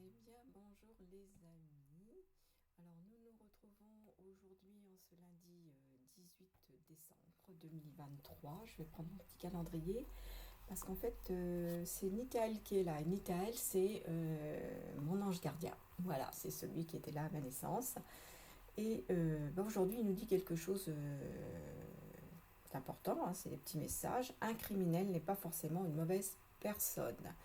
Eh bien, bonjour les amis. Alors, nous nous retrouvons aujourd'hui en ce lundi 18 décembre 2023. Je vais prendre mon petit calendrier parce qu'en fait, c'est Nitaël qui est là. Et Nitaël, c'est mon ange gardien. Voilà, c'est celui qui était là à ma naissance. Et aujourd'hui, il nous dit quelque chose d'important, hein, c'est des petits messages. Un criminel n'est pas forcément une mauvaise personne.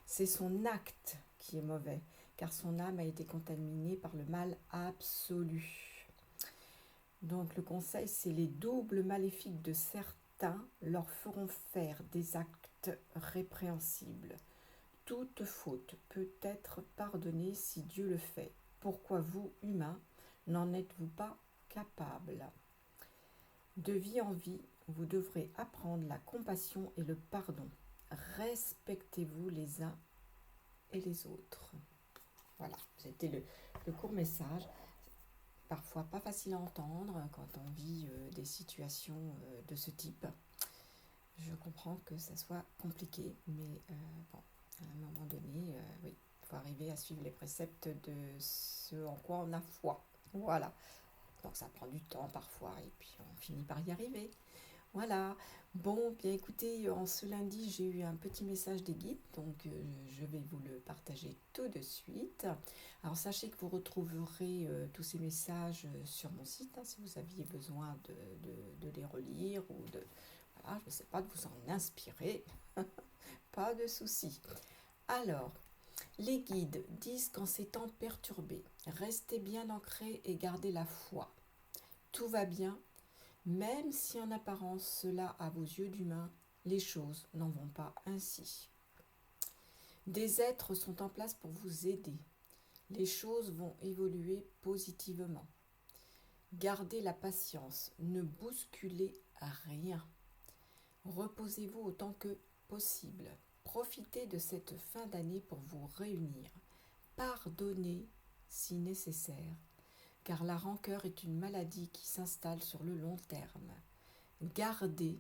C'est son acte qui est mauvais, car son âme a été contaminée par le mal absolu. Donc le conseil, c'est les doubles maléfiques de certains leur feront faire des actes répréhensibles. Toute faute peut être pardonnée si Dieu le fait. Pourquoi vous, humains, n'en êtes-vous pas capables? De vie en vie, vous devrez apprendre la compassion et le pardon. Respectez-vous les uns et les autres. Voilà, c'était le court message. Parfois pas facile à entendre quand on vit des situations de ce type. Je comprends que ça soit compliqué, mais bon, à un moment donné, oui, il faut arriver à suivre les préceptes de ce en quoi on a foi. Voilà. Donc ça prend du temps parfois, et puis on finit par y arriver. Voilà. Bon, bien écoutez, en ce lundi, j'ai eu un petit message des guides, donc je vais vous le partager tout de suite. Alors sachez que vous retrouverez tous ces messages sur mon site, hein, si vous aviez besoin de les relire ou de, voilà, je ne sais pas, de vous en inspirer. Pas de souci. Alors, les guides disent qu'en ces temps perturbés, restez bien ancrés et gardez la foi. Tout va bien. Même si en apparence cela à vos yeux d'humain, les choses n'en vont pas ainsi. Des êtres sont en place pour vous aider. Les choses vont évoluer positivement. Gardez la patience, ne bousculez rien. Reposez-vous autant que possible. Profitez de cette fin d'année pour vous réunir. Pardonnez si nécessaire, car la rancœur est une maladie qui s'installe sur le long terme. Gardez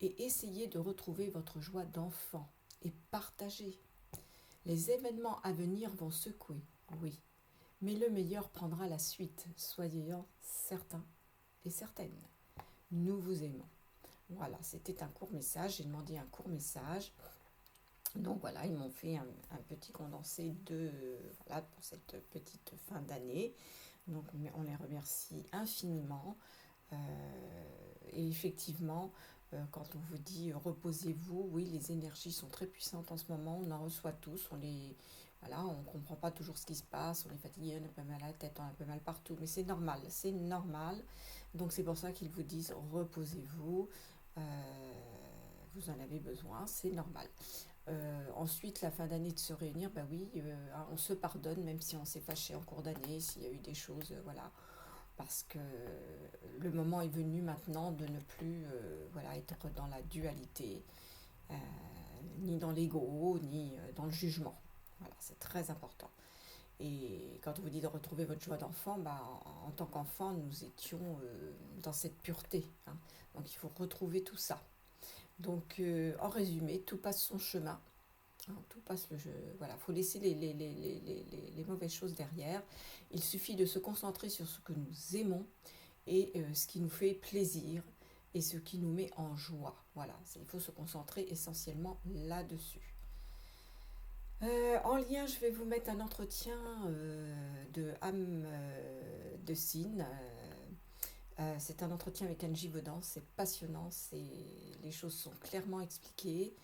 et essayez de retrouver votre joie d'enfant et partagez. Les événements à venir vont secouer, oui, mais le meilleur prendra la suite, soyez-en certains et certaines. Nous vous aimons. Voilà, c'était un court message, j'ai demandé un court message. Donc voilà, ils m'ont fait un petit condensé voilà, pour cette petite fin d'année. Donc on les remercie infiniment. Et effectivement, quand on vous dit reposez-vous, oui, les énergies sont très puissantes en ce moment, on en reçoit tous, voilà, on ne comprend pas toujours ce qui se passe, on est fatigué, on a un peu mal à la tête, on a un peu mal partout, mais c'est normal, c'est normal. Donc c'est pour ça qu'ils vous disent reposez-vous, vous en avez besoin, c'est normal. Ensuite, la fin d'année de se réunir, bah oui, on se pardonne même si on s'est fâché en cours d'année, s'il y a eu des choses, voilà, parce que le moment est venu maintenant de ne plus voilà, être dans la dualité, ni dans l'ego, ni dans le jugement. Voilà, c'est très important. Et quand on vous dit de retrouver votre joie d'enfant, bah, en tant qu'enfant, nous étions dans cette pureté, hein. Donc il faut retrouver tout ça. Donc en résumé, tout passe son chemin. Hein, tout passe le jeu. Voilà, il faut laisser les mauvaises choses derrière. Il suffit de se concentrer sur ce que nous aimons et ce qui nous fait plaisir et ce qui nous met en joie. Voilà, il faut se concentrer essentiellement là-dessus. En lien, je vais vous mettre un entretien de âme de Cine. C'est un entretien avec Anne Givaudan, c'est passionnant, les choses sont clairement expliquées.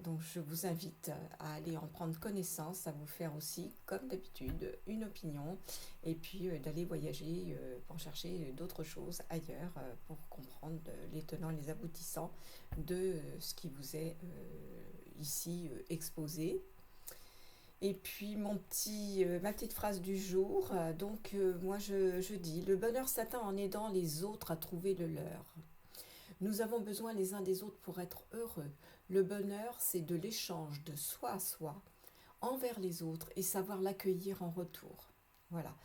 Donc je vous invite à aller en prendre connaissance, à vous faire aussi, comme d'habitude, une opinion et puis d'aller voyager pour chercher d'autres choses ailleurs pour comprendre les tenants et les aboutissants de ce qui vous est ici exposé. Et puis ma petite phrase du jour, moi je dis, le bonheur s'atteint en aidant les autres à trouver le leur. Nous avons besoin les uns des autres pour être heureux. Le bonheur, c'est de l'échange de soi à soi envers les autres et savoir l'accueillir en retour. Voilà,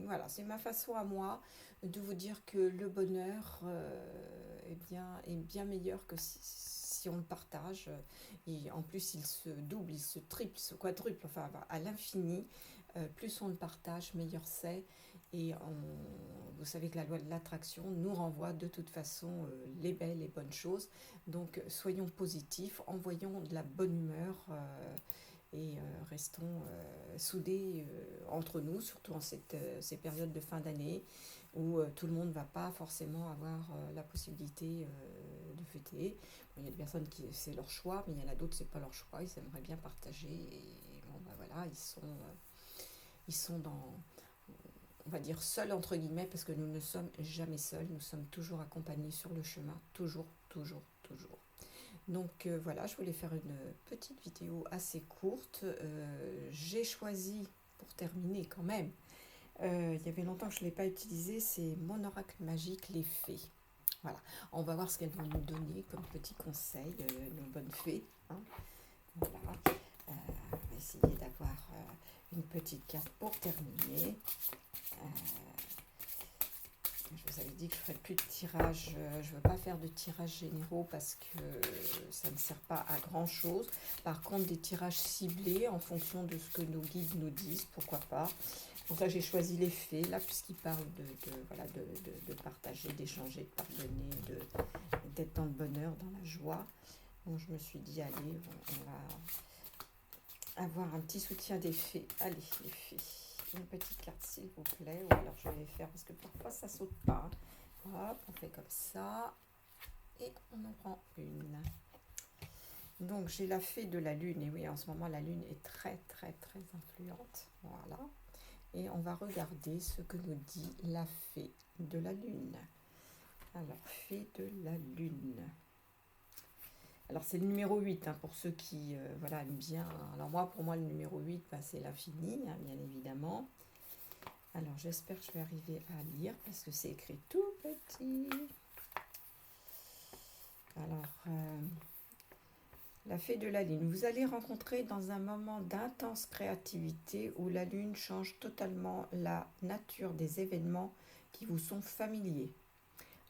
voilà, c'est ma façon à moi de vous dire que le bonheur est bien meilleur que si si on le partage, et en plus il se double, il se triple, il se quadruple, enfin à l'infini, plus on le partage, meilleur c'est. Et vous savez que la loi de l'attraction nous renvoie de toute façon les belles et bonnes choses. Donc soyons positifs, envoyons de la bonne humeur et restons soudés entre nous, surtout en ces périodes de fin d'année où tout le monde ne va pas forcément avoir la possibilité de fêter. Bon, il y a des personnes qui c'est leur choix, mais il y en a d'autres c'est pas leur choix, ils aimeraient bien partager et bon bah voilà, ils sont dans, on va dire seuls entre guillemets, parce que nous ne sommes jamais seuls, nous sommes toujours accompagnés sur le chemin, toujours, toujours, toujours. Donc voilà, je voulais faire une petite vidéo assez courte. J'ai choisi, pour terminer quand même, il y avait longtemps que je ne l'ai pas utilisé, c'est mon oracle magique, les fées. Voilà, on va voir ce qu'elles vont nous donner comme petit conseil, nos bonnes fées. Hein. Voilà, on va essayer d'avoir une petite carte pour terminer. Je vous avais dit que je ne ferais plus de tirage. Je ne veux pas faire de tirages généraux parce que ça ne sert pas à grand chose. Par contre, des tirages ciblés en fonction de ce que nos guides nous disent, pourquoi pas. Pour ça, j'ai choisi les faits, là, puisqu'ils parlent voilà, de partager, d'échanger, de pardonner, d'être dans le bonheur, dans la joie. Donc, je me suis dit, allez, on va avoir un petit soutien des fées. Allez, les fées. Une petite carte s'il vous plaît, ou alors je vais les faire parce que parfois ça saute pas. Hop, on fait comme ça et on en prend une. Donc j'ai la fée de la lune, et oui, en ce moment la lune est très très très influente. Voilà, et on va regarder ce que nous dit la fée de la lune. Alors, fée de la lune. Alors c'est le numéro 8 hein, pour ceux qui voilà, aiment bien. Alors moi, pour moi, le numéro 8, bah, c'est l'infini, hein, bien évidemment. Alors j'espère que je vais arriver à lire parce que c'est écrit tout petit. Alors, la fée de la lune. Vous allez rencontrer dans un moment d'intense créativité où la lune change totalement la nature des événements qui vous sont familiers.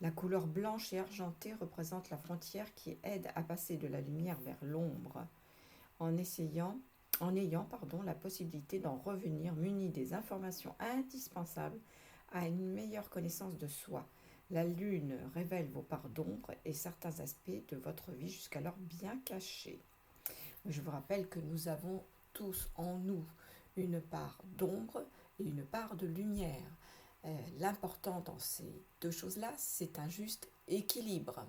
La couleur blanche et argentée représente la frontière qui aide à passer de la lumière vers l'ombre, en ayant la possibilité d'en revenir muni des informations indispensables à une meilleure connaissance de soi. La lune révèle vos parts d'ombre et certains aspects de votre vie jusqu'alors bien cachés. Je vous rappelle que nous avons tous en nous une part d'ombre et une part de lumière. L'important dans ces deux choses-là, c'est un juste équilibre.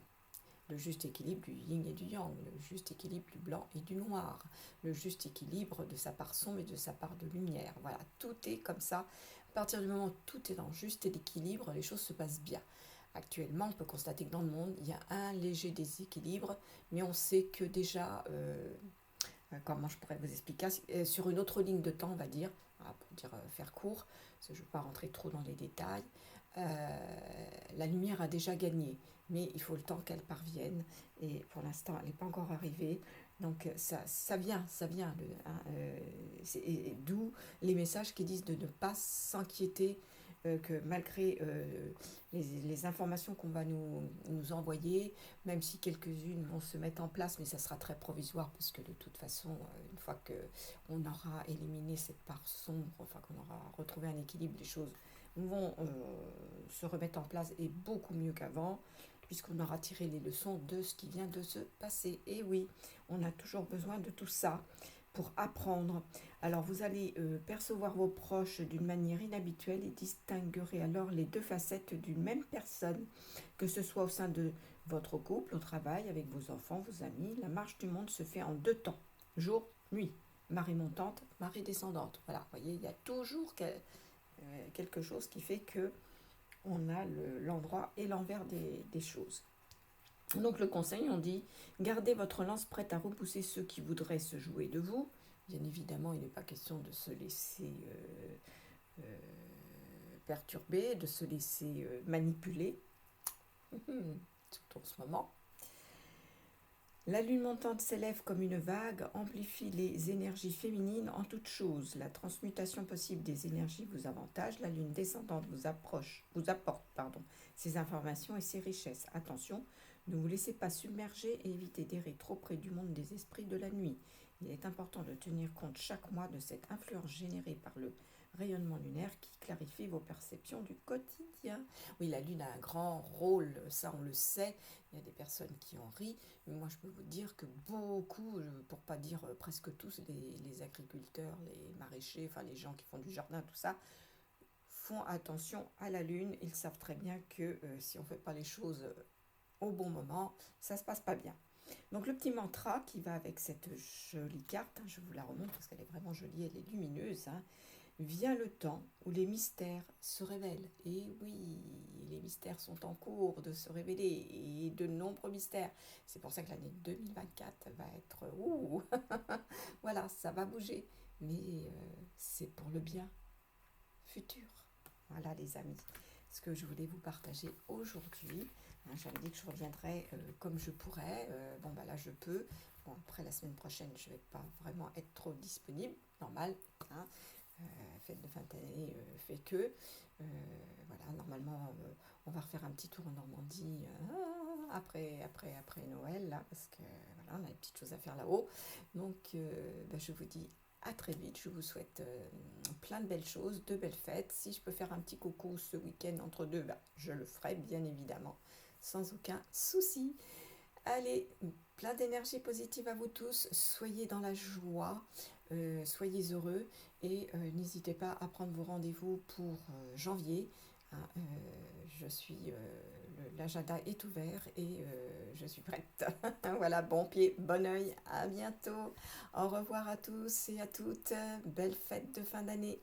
Le juste équilibre du yin et du yang, le juste équilibre du blanc et du noir, le juste équilibre de sa part sombre et de sa part de lumière. Voilà, tout est comme ça. À partir du moment où tout est dans juste équilibre, les choses se passent bien. Actuellement, on peut constater que dans le monde, il y a un léger déséquilibre, mais on sait que déjà, comment je pourrais vous expliquer, sur une autre ligne de temps, on va dire, pour dire faire court, parce que je ne veux pas rentrer trop dans les détails, la lumière a déjà gagné, mais il faut le temps qu'elle parvienne, et pour l'instant, elle n'est pas encore arrivée. Donc ça vient, d'où les messages qui disent de ne pas s'inquiéter, que malgré les informations qu'on va nous envoyer, même si quelques-unes vont se mettre en place, mais ça sera très provisoire, parce que de toute façon, une fois qu'on aura éliminé cette part sombre, enfin qu'on aura retrouvé un équilibre, les choses vont se remettre en place et beaucoup mieux qu'avant, puisqu'on aura tiré les leçons de ce qui vient de se passer. Et oui, on a toujours besoin de tout ça pour apprendre. Alors vous allez percevoir vos proches d'une manière inhabituelle et distinguerez alors les deux facettes d'une même personne, que ce soit au sein de votre couple, au travail, avec vos enfants, vos amis. La marche du monde se fait en deux temps, jour, nuit, marée montante, marée descendante. Voilà, vous voyez, il y a toujours quelque chose qui fait que on a l'endroit et l'envers des choses. Donc le conseil, on dit, gardez votre lance prête à repousser ceux qui voudraient se jouer de vous. Bien évidemment, il n'est pas question de se laisser perturber, de se laisser manipuler, surtout en ce moment. La lune montante s'élève comme une vague, amplifie les énergies féminines en toutes choses. La transmutation possible des énergies vous avantage. La lune descendante vous apporte ces informations et ces richesses. Attention, Ne vous laissez pas submerger et évitez d'errer trop près du monde des esprits de la nuit. Il est important de tenir compte chaque mois de cette influence générée par le rayonnement lunaire qui clarifie vos perceptions du quotidien. Oui, la lune a un grand rôle, ça on le sait, il y a des personnes qui en rient, mais moi je peux vous dire que beaucoup, pour pas dire presque tous, les agriculteurs, les maraîchers, enfin les gens qui font du jardin, tout ça, font attention à la lune. Ils savent très bien que si on ne fait pas les choses au bon moment, ça ne se passe pas bien. Donc le petit mantra qui va avec cette jolie carte, je vous la remontre parce qu'elle est vraiment jolie, elle est lumineuse. Vient le temps où les mystères se révèlent. Et oui, les mystères sont en cours de se révéler, et de nombreux mystères. C'est pour ça que l'année 2024 va être... Ouh, voilà, ça va bouger. Mais c'est pour le bien futur. Voilà les amis, ce que je voulais vous partager aujourd'hui. J'avais dit que je reviendrai comme je pourrais. Bon, bah là, je peux. Bon, après, la semaine prochaine, je ne vais pas vraiment être trop disponible. Normal. Hein. Fête de fin d'année fait que. Voilà, normalement, on va refaire un petit tour en Normandie après Noël, là, parce que voilà, on a des petites choses à faire là-haut. Donc, bah, je vous dis à très vite. Je vous souhaite plein de belles choses, de belles fêtes. Si je peux faire un petit coucou ce week-end entre deux, bah, je le ferai bien évidemment, sans aucun souci. Allez, plein d'énergie positive à vous tous. Soyez dans la joie, soyez heureux et n'hésitez pas à prendre vos rendez-vous pour janvier. Hein, l'agenda est ouvert et je suis prête. Voilà, bon pied, bon oeil, à bientôt. Au revoir à tous et à toutes. Belle fête de fin d'année.